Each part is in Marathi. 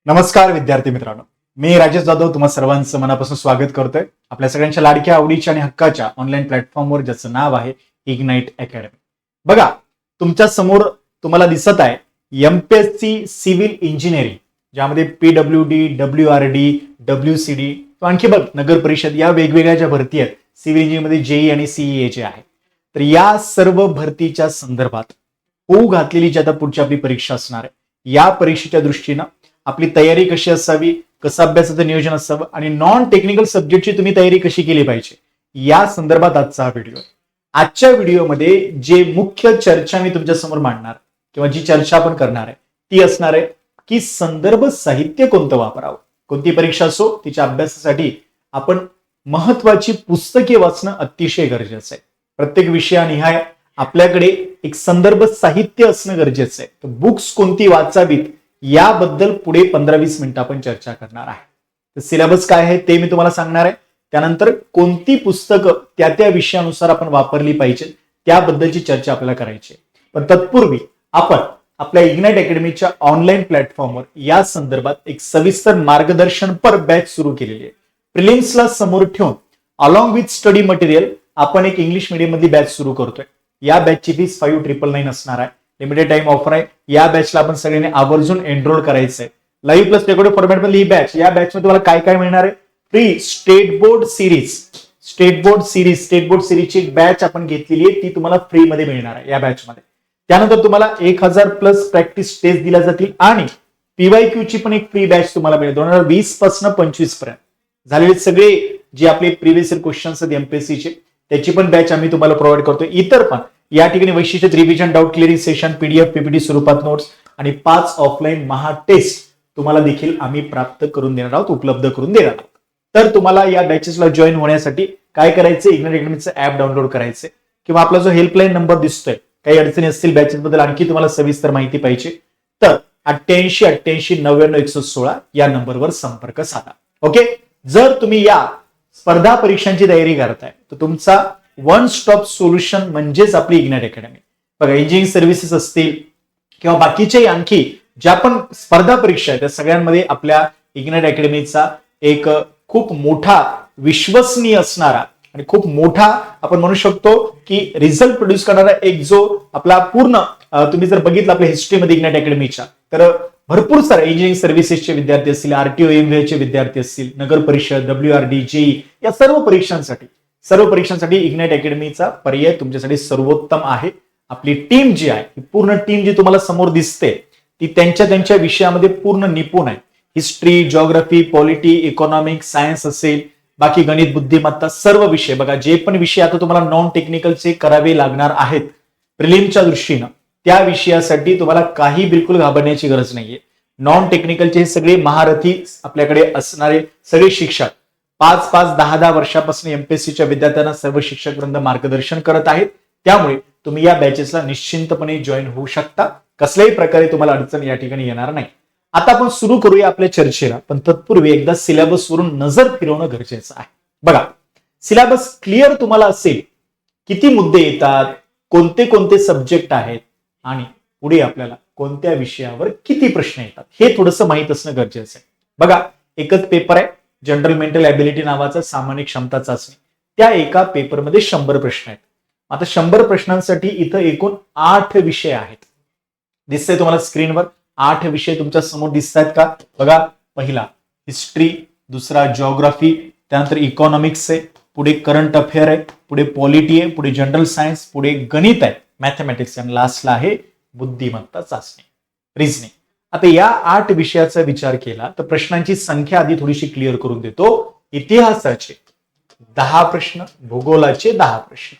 नमस्कार विद्यार्थी मित्रांनो, मी राजेश जाधव तुम्हा सर्वांचं मनापासून स्वागत करतोय आपल्या सगळ्यांच्या लाडक्या आवडीच्या आणि हक्काच्या ऑनलाईन प्लॅटफॉर्मवर, ज्याचं नाव आहे इग्नाइट अकॅडमी. बघा, तुमच्या समोर तुम्हाला दिसत आहे एमपीएससी सिव्हिल इंजिनिअरिंग, ज्यामध्ये पीडब्ल्यूडी, डब्ल्यूआरडी, डब्ल्यूसीडी, आणखी बघ नगर परिषद या वेगवेगळ्या ज्या भरती आहेत सिव्हिल इंजिनिअरिंगमध्ये जेई आणि सीईए चे आहे. तर या सर्व भरतीच्या संदर्भात होऊ घातलेली जी आता पुढची आपली परीक्षा असणार आहे, या परीक्षेच्या दृष्टीनं आपली तयारी कशी असावी, कसं अभ्यासाचं नियोजन असावं आणि नॉन टेक्निकल सब्जेक्टची तुम्ही तयारी कशी केली पाहिजे, या संदर्भात आजचा हा व्हिडिओ आहे. आजच्या व्हिडिओमध्ये जे मुख्य चर्चा मी तुमच्या समोर मांडणार किंवा जी चर्चा आपण करणार आहे ती असणार आहे की संदर्भ साहित्य कोणतं वापरावं. कोणती परीक्षा असो, तिच्या अभ्यासासाठी आपण महत्वाची पुस्तके वाचणं अतिशय गरजेचं आहे. प्रत्येक विषयानिहाय आपल्याकडे एक संदर्भ साहित्य असणं गरजेचं आहे. तर बुक्स कोणती वाचावीत याबद्दल पुढे 15-20 मिनिटं आपण चर्चा करणार आहे. तर सिलेबस काय आहे ते मी तुम्हाला सांगणार आहे. त्यानंतर कोणती पुस्तकं त्या त्या विषयानुसार आपण वापरली पाहिजे त्याबद्दलची चर्चा आपल्याला करायची आहे. पण तत्पूर्वी आपण आपल्या इग्नाइट अकॅडमीच्या ऑनलाईन प्लॅटफॉर्मवर या संदर्भात एक सविस्तर मार्गदर्शनपर बॅच सुरू केलेली आहे. प्रिलिम्सला समोर ठेवून अलॉंग विथ स्टडी मटेरियल आपण एक इंग्लिश मीडियम मधली बॅच सुरू करतोय. या बॅचची फीस 5,999 असणार आहे. लिमिटेड टाइम ऑफर आहे. या बॅचला आपण सगळ्यांनी आवर्जून एनरोल करायचं आहे. लाईव्ह प्लस रेकॉर्डेड फॉर्मॅट मधली ही बॅच, या बॅच मध्ये तुम्हाला काय काय मिळणार आहे? फ्री स्टेट बोर्ड सिरीजची एक बॅच आपण घेतलेली आहे, ती तुम्हाला फ्री मध्ये मिळणार आहे या बॅच मध्ये. त्यानंतर तुम्हाला 1000 प्लस प्रॅक्टिस टेस्ट दिल्या जातील आणि पीवायक्यू ची पण एक फ्री बॅच तुम्हाला मिळेल 2020 पासून 25 पर्यंत झालेले सगळे जे आपले प्रिव्हियस इयर क्वेश्चन्स आहेत एमपीएससीचे, त्याची पण बॅच आम्ही तुम्हाला प्रोव्हाइड करतोय. इतर पण या ठिकाणी वैशिष्ट्य revision, doubt clearing session, PDF, PPT स्वरूपात नोट्स आणि 5 ऑफलाईन महा टेस्ट तुम्हाला देखील आम्ही प्राप्त करून देणार आहोत, उपलब्ध करून देणार आहोत. तर तुम्हाला या बॅचेसला जॉईन होण्यासाठी काय करायचं? इग्नाइट अकॅडमीचं ऍप डाउनलोड करायचं किंवा आपला जो हेल्पलाईन नंबर दिसतोय, काही अडचणी असतील बॅचेस बद्दल आणखी तुम्हाला सविस्तर माहिती पाहिजे तर 88-88-99-116 या नंबरवर संपर्क साधा. ओके. जर तुम्ही या स्पर्धा परीक्षांची तयारी करताय तर तुमचा वन स्टॉप सोल्युशन म्हणजेच आपली इग्नाइट अकॅडमी. बघा, इंजिनिअरिंग सर्व्हिसेस असतील किंवा बाकीचे आणखी ज्या पण स्पर्धा परीक्षा आहेत त्या सगळ्यांमध्ये आपल्या इग्नाइट अकॅडमीचा एक खूप मोठा, विश्वसनीय असणारा आणि खूप मोठा आपण म्हणू शकतो की रिझल्ट प्रोड्यूस करणारा एक जो आपला पूर्ण तुम्ही जर बघितलं आपल्या हिस्ट्रीमध्ये इग्नाइट अकॅडमीच्या, तर भरपूर सारे इंजिनिअरिंग सर्व्हिसेसचे विद्यार्थी असतील, आरटीओ एमव्हीए विद्यार्थी असतील, नगर परिषद, डब्ल्यूआरडी, जेई या सर्व परीक्षांसाठी इग्नाइट अकॅडमीचा पर्याय तुमच्यासाठी सर्वोत्तम आहे. आपली टीम जी आहे, पूर्ण टीम जी तुम्हाला समोर दिसते ती त्यांच्या विषयामध्ये पूर्ण निपुण आहे. History, geography, polity, economics, science असेल, बाकी गणित, बुद्धिमत्ता, सर्व विषय. बघा, जे पण विषय आता तुम्हाला नॉन टेक्निकलचे करावे लागणार आहेत प्रिलिमच्या दृष्टीनं, त्या विषयासाठी तुम्हाला काही बिलकुल घाबरण्याची गरज नाहीये. नॉन टेक्निकलचे हे सगळे महारथी आपल्याकडे असणारे सगळे शिक्षक 5-5, 10-10 वर्षापासून एमपीएससीच्या विद्यार्थ्यांना सर्व शिक्षक वृंद मार्गदर्शन करत आहेत. त्यामुळे तुम्ही या बॅचेसला निश्चिंतपणे जॉईन होऊ शकता. कसल्याही प्रकारे तुम्हाला अडचण या ठिकाणी येणार नाही. आता आपण सुरू करूया आपल्या चर्चेला, पण तत्पूर्वी एकदा सिलेबस वरून नजर फिरवणं गरजेचं आहे. बघा, सिलेबस क्लिअर तुम्हाला असेल, किती मुद्दे येतात, कोणते कोणते सब्जेक्ट आहेत आणि पुढे आपल्याला कोणत्या विषयावर किती प्रश्न येतात हे थोडंसं माहित असणं गरजेचं आहे. बघा, एकच पेपर आहे, जनरल मेंटल ॲबिलिटी नावाचा सामान्य क्षमता चाचणी. त्या एका पेपरमध्ये 100 प्रश्न आहेत. आता 100 प्रश्नांसाठी इथं एकूण 8 विषय आहेत. दिसतंय तुम्हाला स्क्रीनवर 8 विषय तुमच्या समोर दिसत आहेत का? बघा, पहिला हिस्ट्री, दुसरा जिओग्राफी, त्यानंतर इकॉनॉमिक्स आहे, पुढे करंट अफेअर आहे, पुढे पॉलिटी आहे, पुढे जनरल सायन्स, पुढे गणित आहे, मॅथमॅटिक्स, आणि लास्टला आहे बुद्धिमत्ता चाचणी, रिझनिंग. आता या 8 विषयाचा विचार केला तर प्रश्नांची संख्या आधी थोडीशी क्लिअर करून देतो. इतिहासाचे 10 प्रश्न, भूगोलाचे 10 प्रश्न,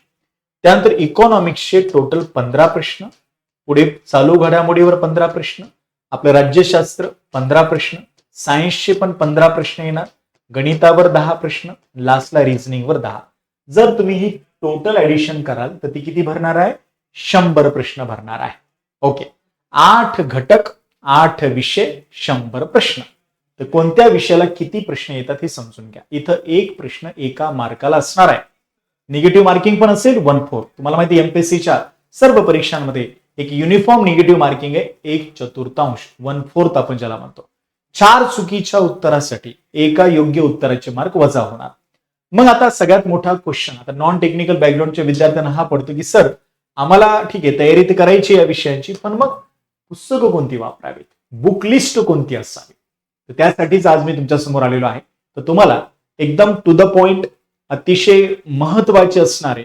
त्यानंतर इकॉनॉमिक्सचे टोटल 15 प्रश्न, पुढे चालू घडामोडीवर 15 प्रश्न, आपलं राज्यशास्त्र 15 प्रश्न, सायन्सचे पण 15 प्रश्न येणार, गणितावर 10 प्रश्न, लास्टला रिझनिंगवर 10. जर तुम्ही ही टोटल ऍडिशन कराल तर ती किती भरणार आहे? 100 प्रश्न भरणार आहे. ओके. 8 घटक, 8 विषय, 100 प्रश्न. तर कोणत्या विषयाला किती प्रश्न येतात हे समजून घ्या. इथं एक प्रश्न एका मार्काला असणार आहे. निगेटिव्ह मार्किंग पण असेल 1/4. तुम्हाला माहिती एमपीएससीच्या सर्व परीक्षांमध्ये एक युनिफॉर्म निगेटिव्ह मार्किंग आहे 1/4, 1/4 आपण ज्याला म्हणतो. 4 चुकीच्या उत्तरासाठी एका योग्य उत्तराचे मार्क वजा होणार. मग आता सगळ्यात मोठा क्वेश्चन आता नॉन टेक्निकल बॅकग्राऊंडच्या विद्यार्थ्यांना हा पडतो की सर आम्हाला ठीक आहे तयारी तर करायची या विषयांची, पण मग पुस्तकं कोणती वापरावीत, बुक लिस्ट कोणती असावी. तर त्यासाठीच आज मी तुमच्या समोर आलेलो आहे. तर तुम्हाला एकदम टू द पॉइंट अतिशय महत्वाचे असणारे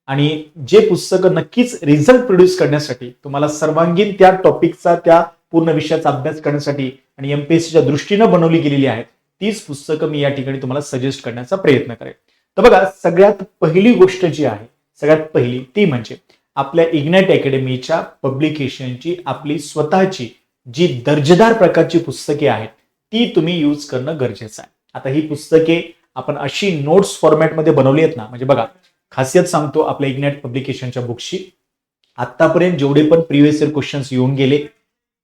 आणि जे पुस्तकं नक्कीच रिझल्ट प्रोड्यूस करण्यासाठी तुम्हाला सर्वांगीण त्या टॉपिकचा त्या पूर्ण विषयाचा अभ्यास करण्यासाठी आणि एमपीएससीच्या दृष्टीनं बनवली गेलेली आहेत तीच पुस्तकं मी या ठिकाणी तुम्हाला सजेस्ट करण्याचा प्रयत्न करेन. तर बघा सगळ्यात पहिली गोष्ट जी आहे सगळ्यात पहिली ती म्हणजे आपल्या इग्नाइट अकॅडमीच्या पब्लिकेशनची आपली स्वतःची जी दर्जेदार प्रकारची पुस्तके आहेत ती तुम्ही यूज करणं गरजेचं आहे. आता ही पुस्तके आपण अशी नोट्स फॉर्मॅटमध्ये बनवली आहेत ना, म्हणजे बघा खासियत सांगतो आपल्या इग्नाइट पब्लिकेशनच्या बुकची आतापर्यंत जेवढे पण प्रिव्हियस इयर क्वेश्चन्स येऊन गेले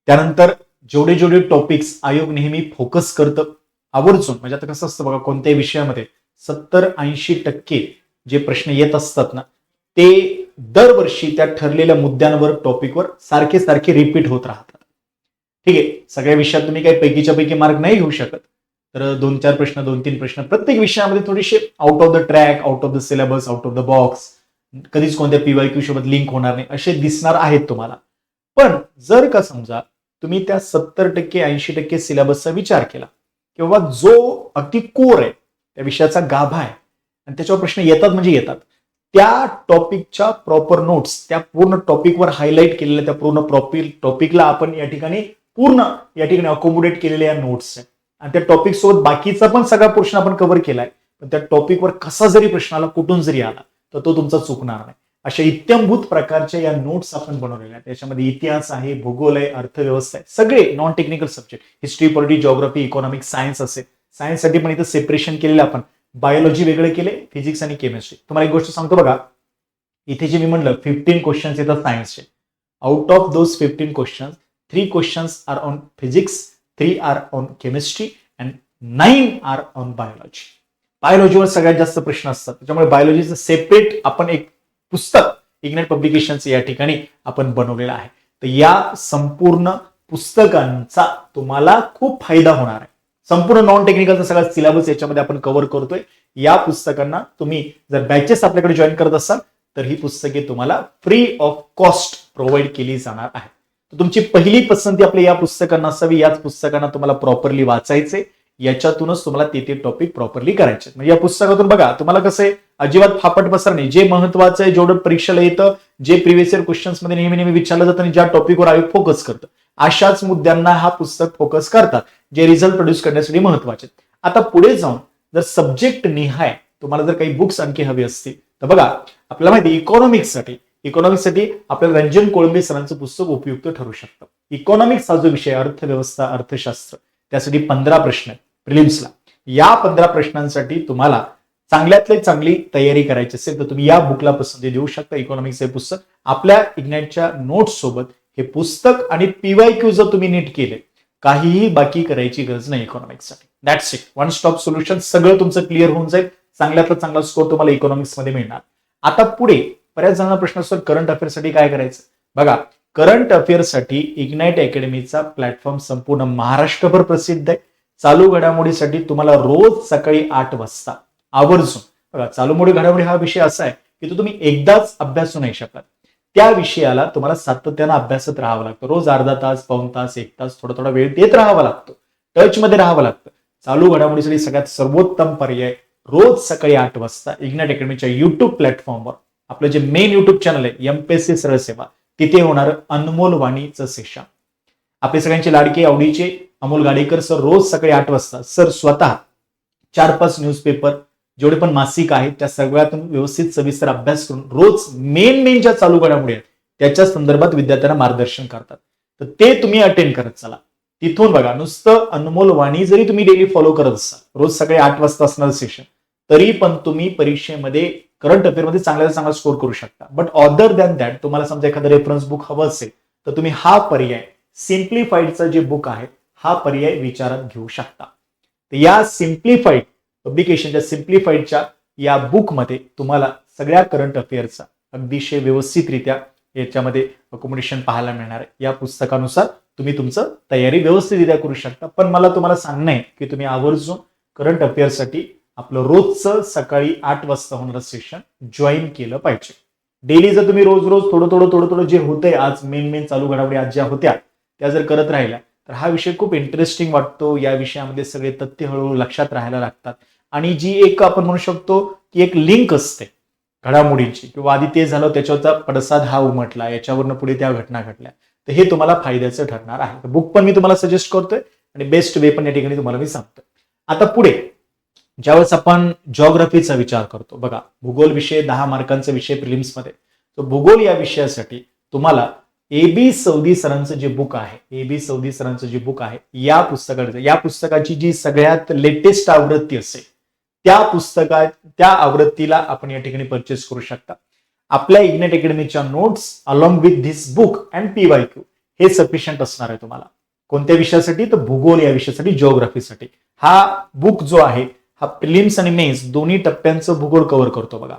त्यानंतर जेवढे जेवढे टॉपिक्स आयोग नेहमी फोकस करतं आवर्जून, म्हणजे आता कसं असतं बघा कोणत्याही विषयामध्ये 70-80% जे प्रश्न येत असतात ना ते दरवर्षी त्या ठरलेल्या मुद्द्यांवर टॉपिकवर सारखे सारखे रिपीट होत राहतात. ठीक आहे, सगळ्या विषयात तुम्ही काही पैकीच्या पैकी मार्क नाही घेऊ शकत, तर 2-4 प्रश्न 2-3 प्रश्न प्रत्येक विषयामध्ये थोडेसे out of the track, out of the syllabus, out of the box, कधीच कोणत्या पीवायक्यू सोबत लिंक होणार नाही असे दिसणार आहेत तुम्हाला. पण जर का समजा तुम्ही त्या 70%-80% सिलेबसचा विचार केला किंवा जो अगदी कोर आहे त्या विषयाचा गाभा आहे आणि त्याच्यावर प्रश्न येतात म्हणजे येतात त्या टॉपिकच्या प्रॉपर नोट्स त्या पूर्ण टॉपिकवर हायलाईट केलेल्या त्या पूर्ण टॉपिकला आपण या ठिकाणी अकोमोडेट केलेल्या या नोट्स आहेत आणि त्या टॉपिक सोबत बाकीचा पण सगळा पोर्शन आपण कव्हर केलाय, पण त्या टॉपिकवर कसा जरी प्रश्न आला कुठून जरी आला तर तो तुमचा चुकणार नाही. अशा इत्यंभूत प्रकारच्या या नोट्स आपण बनवलेल्या आहेत. त्याच्यामध्ये इतिहास आहे, भूगोल आहे, अर्थव्यवस्था आहे, सगळे non technical subject history, polity, geography, economics, science असेल. सायन्ससाठी पण इथं सेपरेशन केलेलं आपण बायोलॉजी वेगळे केले, फिजिक्स आणि केमिस्ट्री. तुम्हाला एक गोष्ट सांगतो बघा इथे जे मी म्हणलं 15 क्वेश्चन्स येतात सायन्सचे. Out of those 15 questions 3 questions are on physics, 3 are on chemistry and 9 are on biology. बायोलॉजीवर सगळ्यात जास्त प्रश्न असतात, त्याच्यामुळे बायोलॉजीचं सेपरेट आपण एक पुस्तक इग्नाइट पब्लिकेशनचं या ठिकाणी आपण बनवलेलं आहे. तर या संपूर्ण पुस्तकांचा तुम्हाला खूप फायदा होणार आहे. संपूर्ण नॉन टेक्निकलचा सगळा सिलेबस याच्यामध्ये आपण कव्हर करतोय. या पुस्तकांना तुम्ही जर बॅचेस आपल्याकडे जॉईन करत असाल तर ही पुस्तके तुम्हाला फ्री ऑफ कॉस्ट प्रोव्हाइड केली जाणार आहे. तर तुमची पहिली पसंती आपल्या या पुस्तकांना असावी. याच पुस्तकांना तुम्हाला प्रॉपरली वाचायचे, याच्यातूनच तुम्हाला ते टॉपिक प्रॉपरली करायचे. म्हणजे या पुस्तकातून बघा तुम्हाला कसं आहे अजिबात फापट बसणार नाही. जे महत्वाचं आहे जेवढं परीक्षेला येतं, जे प्रिव्हियस इयर क्वेश्चन्स मध्ये नेहमी नेहमी विचारलं जातं आणि ज्या टॉपिकवर आयोग फोकस करतं अशाच मुद्द्यांना हा पुस्तक फोकस करतात जे रिझल्ट प्रोड्यूस करण्यासाठी महत्वाचे. आता पुढे जाऊन जर सब्जेक्ट निहाय तुम्हाला जर काही बुक्स आणखी हवी असतील तर बघा आपल्याला माहिती इकॉनॉमिक्ससाठी आपल्याला रंजन कोळंबे सरांचं पुस्तक उपयुक्त ठरू शकतं. इकॉनॉमिक्स हा जो विषय अर्थव्यवस्था, अर्थशास्त्र, त्यासाठी 15 प्रश्न प्रिलिम्सला. या 15 प्रश्नांसाठी तुम्हाला चांगल्यातली चांगली तयारी करायची असेल तर तुम्ही या बुकला पसंती देऊ शकता. इकॉनॉमिक्स हे पुस्तक आपल्या इग्नाइटच्या नोट्स सोबत हे पुस्तक आणि पीवायक्यू जर तुम्ही नीट केले काहीही बाकी करायची गरज नाही इकॉनॉमिक्ससाठी. That's it, one stop solution, सगळं तुमचं क्लिअर होऊन जाईल. चांगल्यातला चांगला स्कोर तुम्हाला इकॉनॉमिक्स मध्ये मिळणार. आता पुढे बऱ्याच जणांना प्रश्न असतो करंट अफेअर्ससाठी काय करायचं. बघा करंट अफेअर्ससाठी इग्नाइट अकॅडमीचा प्लॅटफॉर्म संपूर्ण महाराष्ट्रभर प्रसिद्ध आहे. चालू घडामोडीसाठी तुम्हाला रोज सकाळी 8 वाजता आवर्जून बघा चालू घडामोडी हा विषय असा आहे की तो तुम्ही एकदाच अभ्यासू नाही शकत. त्या विषयाला तुम्हाला सातत्यानं अभ्यासत राहावं लागतं. रोज अर्धा तास, पाऊण तास, 1 तास थोडा वेळ देत राहावा लागतो. टच मध्ये राहावं लागतं. चालू घडामोडीसाठी सगळ्यात सर्वोत्तम पर्याय रोज सकाळी 8 वाजता इग्नाइट अकॅडमीच्या युट्यूब प्लॅटफॉर्मवर आपलं जे मेन युट्यूब चॅनल आहे एमपीएससी सरळ सेवा तिथे होणार अनमोल वाणीचं सेशन. आपले सगळ्यांचे लाडके आवडीचे अमोल गाडेकर सर रोज सकाळी 8 वाजता सर स्वतः 4-5 न्यूजपेपर जेवढे पण मासिक आहेत त्या सगळ्यातून व्यवस्थित सविस्तर अभ्यास करून रोज मेन ज्या चालू घडामोडी आहेत त्याच्या संदर्भात विद्यार्थ्यांना मार्गदर्शन करतात. तर ते तुम्ही अटेंड करत चला. तिथून बघा नुसतं अनमोल वाणी जरी तुम्ही डेली फॉलो करत असाल रोज सकाळी 8 वाजता असणार सेशन तरी पण तुम्ही परीक्षेमध्ये करंट अफेअरमध्ये चांगल्याला चांगला स्कोर करू शकता. बट अदर दॅन दॅट तुम्हाला समजा एखादं रेफरन्स बुक हवं असेल तर तुम्ही हा पर्याय सिम्प्लिफाईडचं जे बुक आहे हा पर्याय विचारात घेऊ शकता. तर या सिम्प्लिफाईड पब्लिकेशनच्या सिम्प्लिफाईडच्या या बुकमध्ये तुम्हाला सगळ्या करंट अफेअर्सचा अगदीशय व्यवस्थितरित्या याच्यामध्ये अकोमोडेशन पाहायला मिळणार आहे. या पुस्तकानुसार तुम्ही तुमचं तयारी व्यवस्थितरित्या करू शकता. पण मला तुम्हाला सांगणं आहे की तुम्ही आवर्जून करंट अफेअर्ससाठी आपलं रोजचं सकाळी 8 वाजता होणारं सेशन जॉईन केलं पाहिजे. डेली जर तुम्ही रोज रोज थोडं जे होतंय, आज मेन चालू घडामोडी आज ज्या होत्या त्या जर करत राहिल्या तर हा विषय खूप इंटरेस्टिंग वाटतो. या विषयामध्ये सगळे तथ्य हळूहळू लक्षात राहायला लागतात आणि जी एक आपण म्हणू शकतो की एक लिंक असते घडामोडींची, किंवा आधी ते झालं त्याच्यावरचा पडसाद हा उमटला, याच्यावरनं पुढे त्या घटना घडल्या, तर हे तुम्हाला फायद्याचं ठरणार आहे. बुक पण मी तुम्हाला सजेस्ट करतोय आणि बेस्ट वे पण या ठिकाणी तुम्हाला मी सांगतोय. आता पुढे ज्यावेळेस आपण जिओग्राफीचा विचार करतो, बघा भूगोल विषय 10 मार्कांचा विषय प्रिलिम्स मध्ये, तर भूगोल या विषयासाठी तुम्हाला AB सौदी सरांचं जे बुक आहे, AB सौदी सरांचं जे बुक आहे, या पुस्तकाची जी सगळ्यात लेटेस्ट आवृत्ती असेल त्या आवृत्तीला आपण या ठिकाणी परचेस करू शकता. आपल्या इग्नेट अकॅडमीच्या notes along with this book and PYQ हे सफिशियंट असणार आहे तुम्हाला. कोणत्या विषयासाठी? तर भूगोल या विषयासाठी, जिओग्राफीसाठी. हा बुक जो आहे हा प्रिलिम्स आणि मेन्स दोन्ही टप्प्यांचं भूगोल कव्हर करतो बघा.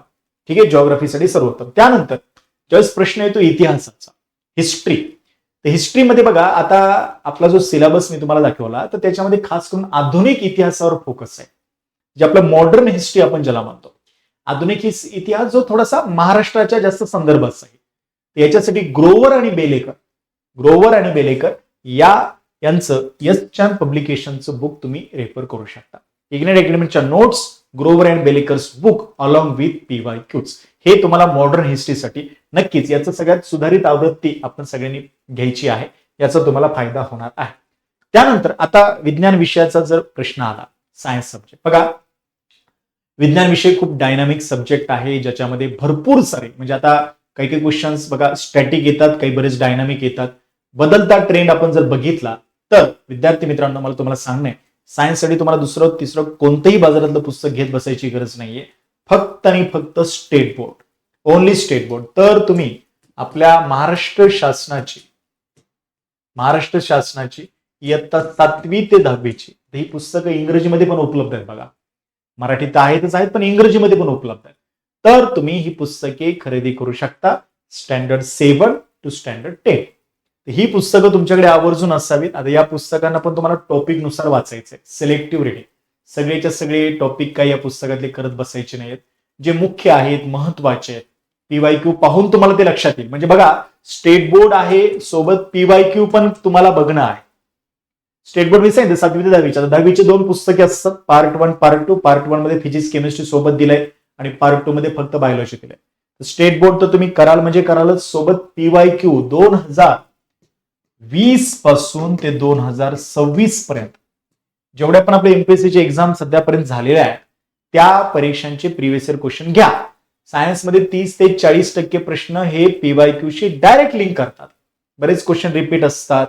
ठीक आहे, जिओग्राफीसाठी सर्वोत्तम. त्यानंतर ज्यावेळेस प्रश्न येतो इतिहासाचा, हिस्ट्री, तर हिस्ट्रीमध्ये बघा आता आपला जो सिलेबस मी तुम्हाला दाखवला तर त्याच्यामध्ये खास करून आधुनिक इतिहासावर फोकस आहे, जे आपलं मॉडर्न हिस्ट्री आपण ज्याला म्हणतो. आधुनिक इतिहास जो थोडासा महाराष्ट्राच्या जास्त संदर्भाचा आहे, याच्यासाठी ग्रोवर आणि बेलेकर यांचं यशचंद पब्लिकेशनचं बुक तुम्ही रेफर करू शकता. इग्नेट अकॅडमीच्या notes, Grover and Belekar's book along with PYQs हे तुम्हाला मॉडर्न हिस्ट्रीसाठी नक्कीच याचं सगळ्यात सुधारित आवृत्ती आपण सगळ्यांनी घ्यायची आहे, याचा तुम्हाला फायदा होणार आहे. त्यानंतर आता विज्ञान विषयाचा जर प्रश्न आला, सायन्स सब्जेक्ट, बघा विज्ञान विषय खूप डायनामिक सब्जेक्ट आहे, ज्याच्यामध्ये भरपूर सारे म्हणजे आता काही क्वेश्चन्स बघा स्टॅटिक येतात, काही बरेच डायनामिक येतात. बदलता ट्रेंड आपण जर बघितला तर विद्यार्थी मित्रांनो मला तुम्हाला सांगणं आहे, सायन्ससाठी तुम्हाला दुसरं तिसरं कोणतंही बाजारातलं पुस्तक घेत बसायची गरज नाहीये. फक्त आणि फक्त state board, only state board. तर तुम्ही आपल्या महाराष्ट्र शासनाची इयत्ता 7वी ते 10वीची ही पुस्तकं इंग्रजीमध्ये पण उपलब्ध आहेत बघा. मराठीत आहेतच आहेत पण इंग्रजीमध्ये पण उपलब्ध आहेत. तर तुम्ही ही पुस्तके खरेदी करू शकता स्टँडर्ड 7 टू स्टँडर्ड 10. ही पुस्तकं तुमच्याकडे आवर्जून असावीत. आता या पुस्तकांना पण तुम्हाला टॉपिक नुसार वाचायचंय, सिलेक्टिव्ह रिडिंग. सगळेच्या सगळे टॉपिक काही या पुस्तकातले करत बसायचे नाहीत. जे मुख्य आहेत, महत्वाचे आहेत, PYQ पाहून तुम्हाला ते लक्षात येईल. म्हणजे बघा स्टेट बोर्ड आहे सोबत PYQ पण तुम्हाला बघणं आहे. स्टेट बोर्ड मी सांगितलं 7वी ते 10वीच्या 10वीचे 2 पुस्तके असतात, पार्ट 1 पार्ट 2. पार्ट 1 मध्ये फिजिक्स केमिस्ट्री सोबत दिलंय आणि पार्ट 2 मध्ये फक्त बायोलॉजी दिलंय. स्टेट बोर्ड तर तुम्ही कराल म्हणजे करालच, सोबत PYQ 2020 पासून ते 2026 पर्यंत जेवढ्या पण आपल्या MPSCचे एक्झाम सध्यापर्यंत झालेल्या आहेत त्या परीक्षांचे प्रिव्हियस इयर क्वेश्चन घ्या. सायन्समध्ये 30 ते 40% प्रश्न हे PYQशी डायरेक्ट लिंक करतात. बरेच क्वेश्चन रिपीट असतात,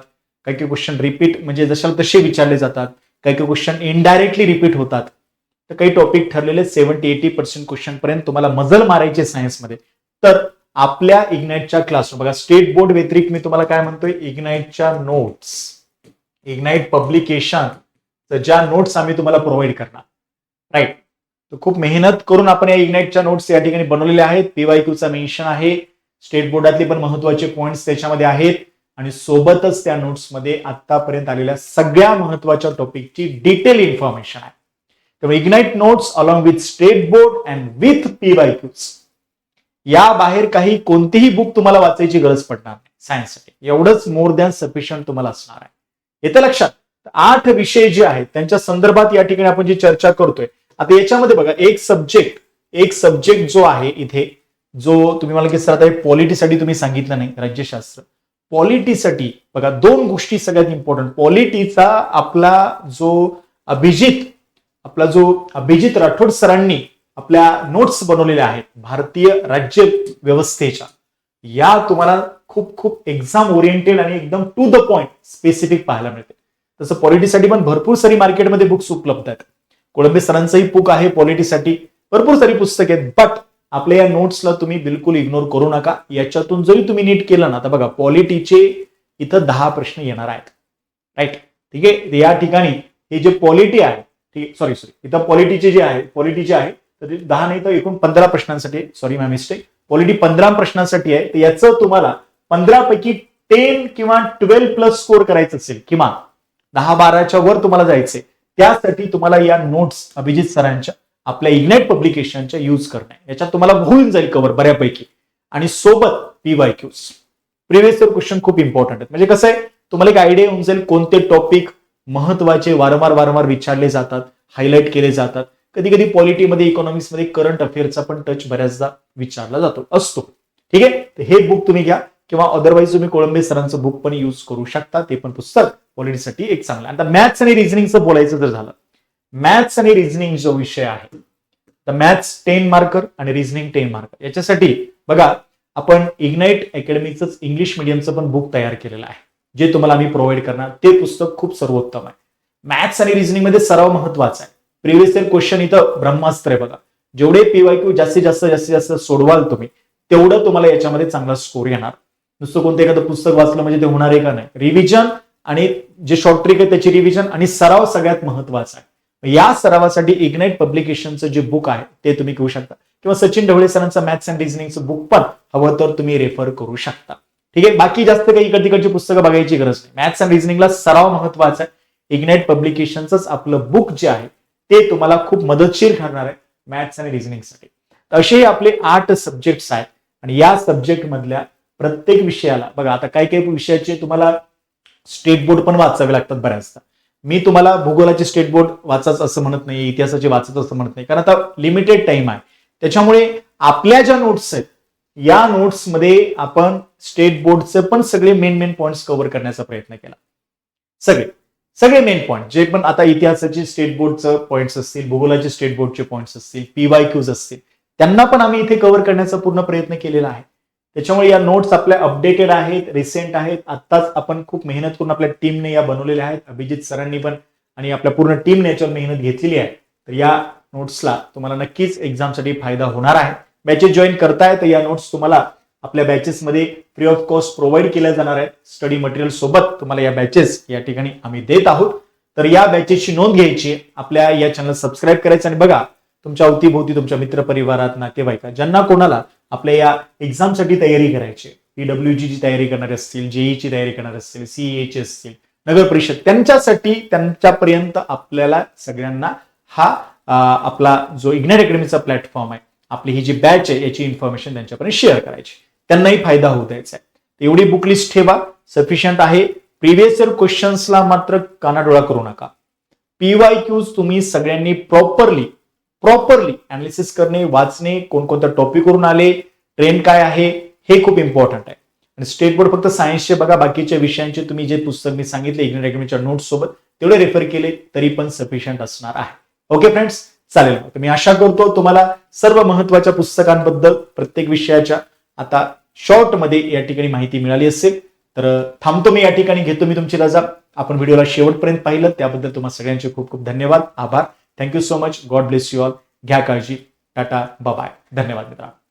काही क्वेश्चन रिपीट म्हणजे जशाला तसे विचारले जातात, काही क्वेश्चन इनडायरेक्टली रिपीट होतात. तर काही टॉपिक ठरलेले 70-80% क्वेश्चन पर्यंत तुम्हाला मजल मारायचे सायन्समध्ये. तर आपल्या इग्नाइटच्या क्लास बघा, स्टेट बोर्ड व्यतिरिक्त मी तुम्हाला काय म्हणतोय, इग्नाइटच्या नोट्स, इग्नाइट पब्लिकेशन ज्या नोट्स आम्ही तुम्हाला प्रोव्हाइड करणार, राईट. तर खूप मेहनत करून आपण या इग्नाइटच्या नोट्स या ठिकाणी बनवलेल्या आहेत. PYQचा मेन्शन आहे, स्टेट बोर्डातले पण महत्वाचे पॉइंट्स त्याच्यामध्ये आहेत आणि सोबतच त्या नोट्समध्ये आतापर्यंत आलेल्या सगळ्या महत्वाच्या टॉपिकची डिटेल इन्फॉर्मेशन आहे. त्यामुळे ignite notes along with state board and with PYQs, या बाहेर काही कोणतेही बुक तुम्हाला वाचायची गरज पडणार नाही सायन्ससाठी. एवढंच मोर दॅन सफिशियंट तुम्हाला असणार आहे. येतं लक्षात? 8 विषय जे आहेत त्यांच्या संदर्भात या ठिकाणी आपण जी चर्चा करतोय. आता याच्यामध्ये बघा एक सब्जेक्ट जो आहे इथे, जो तुम्ही मला की सर आता पॉलिटीसाठी तुम्ही सांगितलं नाही, राज्यशास्त्र. पॉलिटीसाठी बघा 2 गोष्टी सगळ्यात इम्पॉर्टंट. पॉलिटीचा आपला जो अभिजित राठोड सरांनी आपल्या नोट्स बनवलेल्या आहेत भारतीय राज्य व्यवस्थेच्या, या तुम्हाला खूप खूप एक्झाम ओरिएंटेड आणि एकदम टू द पॉइंट स्पेसिफिक पाहायला मिळते. तसं पॉलिटीसाठी पण भरपूर सारी मार्केटमध्ये बुक्स उपलब्ध आहेत. कोळंबे सरांचंही बुक आहे पॉलिटीसाठी, भरपूर सारी पुस्तके आहेत. बट आपल्या या नोट्सला तुम्ही बिलकुल इग्नोर करू नका. याच्यातून जरी तुम्ही नीट केलं ना, तर बघा पॉलिटीचे इथं 10 प्रश्न येणार आहेत, राईट. ठीक आहे, या ठिकाणी हे जे पॉलिटी आहे, ठीक सॉरी इथं पॉलिटीचे आहे तर 10 नाही तर एकूण 15 प्रश्नांसाठी, सॉरी माय मिस्टेक, पॉलिटी 15 प्रश्नांसाठी आहे. तर याचं तुम्हाला 15 पैकी 10 किंवा 12 प्लस स्कोर करायचं असेल, किमान 10-12च्या वर तुम्हाला जायचंय, त्यासाठी तुम्हाला या नोट्स अभिजित सरांच्या आपल्या इग्नाइट पब्लिकेशनच्या यूज करणे, याच्यात तुम्हाला होऊन जाईल कव्हर बऱ्यापैकी. आणि सोबत PYQs, प्रिव्हियस इयर क्वेश्चन खूप इम्पॉर्टंट आहेत. म्हणजे कसं आहे, तुम्हाला एक आयडिया होऊन जाईल कोणते टॉपिक महत्वाचे वारंवार विचारले जातात, हायलाइट केले जातात. कधी कधी पॉलिटीमध्ये, इकॉनॉमिक्समध्ये करंट अफेअरचा पण टच बऱ्याचदा विचारला असतो. ठीक आहे, तर हे बुक तुम्ही घ्या, किंवा अदरवाईज तुम्ही कोळंबे सरांचं बुक पण यूज करू शकता. ते पण पुस्तक पॉलिटीसाठी एक चांगलं. आता मॅथ्स आणि रिझनिंगचं बोलायचं जर झालं, मॅथ्स आणि रिझनिंग जो विषय आहे, तर मॅथ्स 10 मार्कर आणि रिझनिंग 10 मार्कर. याच्यासाठी बघा, आपण इग्नाइट अकॅडमीचं इंग्लिश मीडियमचं पण बुक तयार केलेलं आहे, जे तुम्हाला आम्ही प्रोव्हाइड करणार. ते पुस्तक खूप सर्वोत्तम आहे. मॅथ्स आणि रिझनिंग मध्ये सराव महत्वाचा आहे. प्रिव्हियस इयर क्वेश्चन इथं ब्रह्मास्त्र आहे बघा. जेवढे PYQ जास्तीत जास्त सोडवाल तुम्ही, तेवढं तुम्हाला याच्यामध्ये चांगला स्कोर येणार. नुसतं कोणतं एखादं पुस्तक वाचलं म्हणजे ते होणार आहे का नाही. रिव्हिजन आणि जे शॉर्ट ट्रिक आहे त्याची रिव्हिजन आणि सराव सगळ्यात महत्वाचा आहे. या सरावासाठी इग्नाइट पब्लिकेशनचं जे बुक आहे ते तुम्ही घेऊ शकता, किंवा सचिन ढवळे सरांचं मॅथ्स अँड रिझनिंगचं बुक पण हवं तर तुम्ही रेफर करू शकता. ठीक आहे, बाकी जास्त काही इकडे तिकडची पुस्तकं बघायची गरज नाही. मॅथ्स अँड रिझनिंगला सराव महत्वाचा आहे. इग्नाइट पब्लिकेशनच आपलं बुक जे आहे ते तुम्हाला खूप मदतशीर ठरणार आहे मॅथ्स आणि रिझनिंगसाठी. असे आपले 8 सब्जेक्ट्स आहेत, आणि या सब्जेक्ट मधल्या प्रत्येक विषयाला बघा, आता काही काही विषयाचे तुम्हाला स्टेट बोर्ड पण वाचावे लागतात बऱ्याचदा. मी तुम्हाला भूगोलाचे स्टेट बोर्ड वाचाच असं म्हणत नाही, इतिहासाचे वाचत असं म्हणत नाही, कारण आता लिमिटेड टाइम आहे. त्याच्यामुळे आपल्या ज्या नोट्स आहेत, या नोट्समध्ये आपण स्टेट बोर्डचे पण सगळे मेन पॉइंट्स कव्हर करण्याचा प्रयत्न केला. सगळे मेन पॉइंट जे पण आता इतिहासाचे स्टेट बोर्डचे पॉइंट्स असतील, भूगोलाचे स्टेट बोर्डचे पॉइंट्स असतील, PYQs असतील, त्यांना पण आम्ही इथे कव्हर करण्याचा पूर्ण प्रयत्न केलेला आहे. त्याच्यामुळे या नोट्स आपल्या अपडेटेड आहेत, रिसेंट आहेत. आत्ताच आपण खूप मेहनत करून आपल्या टीमने या बनवलेल्या आहेत, अभिजित सरांनी पण आणि आपल्या पूर्ण टीमने याच्यावर मेहनत घेतलेली आहे. तर या नोट्सला तुम्हाला नक्कीच एक्झामसाठी फायदा होणार आहे. बॅचेस जॉईन करताय तर या नोट्स तुम्हाला आपल्या बॅचेसमध्ये फ्री ऑफ कॉस्ट प्रोव्हाइड केल्या जाणार आहेत. स्टडी मटेरियल सोबत तुम्हाला या बॅचेस या ठिकाणी आम्ही देत आहोत. तर या बॅचेसची नोंद घ्यायची, आपल्या या चॅनल सबस्क्राईब करायचं, आणि बघा तुमच्या अवतीभोवती तुमच्या मित्रपरिवारात, नातेवाईका ज्यांना कोणाला आपल्या या एक्झामसाठी तयारी करायची, PWG ची तयारी करणारे असतील, JEE ची तयारी करणारे असतील, CA ची असतील, नगर परिषद, त्यांच्यासाठी त्यांच्यापर्यंत आपल्याला सगळ्यांना हा आपला जो इग्नाइट अकॅडमीचा प्लॅटफॉर्म आहे, आपली ही जी बॅच आहे, याची इन्फॉर्मेशन त्यांच्यापर्यंत शेअर करायची, त्यांनाही फायदा होत द्यायचा आहे. एवढी बुक लिस्ट ठेवा, सफिशियंट आहे. प्रिव्हियस इयर क्वेश्चन्सला मात्र कानाडोळा करू नका. PYQs तुम्ही सगळ्यांनी प्रॉपरली अनालिसिस करणे, वाचणे, कोणकोणत्या टॉपिकवरून आले, ट्रेंड काय आहे, हे खूप इम्पॉर्टंट आहे. आणि स्टेट बोर्ड फक्त सायन्सचे बघा, बाकीच्या विषयांचे तुम्ही जे पुस्तक मी सांगितले इग्नाइट अकॅडमीच्या नोट्स सोबत तेवढे रेफर केले तरी पण सफिशियंट असणार आहे. ओके फ्रेंड्स, चालेल. मी आशा करतो तुम्हाला सर्व महत्वाच्या पुस्तकांबद्दल प्रत्येक विषयाच्या आता शॉर्ट मध्ये या ठिकाणी माहिती मिळाली असेल. तर थांबतो मी या ठिकाणी, घेतो मी तुमची रजा. आपण व्हिडिओला शेवटपर्यंत पाहिलं त्याबद्दल तुम्हाला सगळ्यांचे खूप खूप धन्यवाद, आभार. Thank you so much. God bless you all. घ्या काळजी. टाटा, बाय. धन्यवाद मित्रांनो.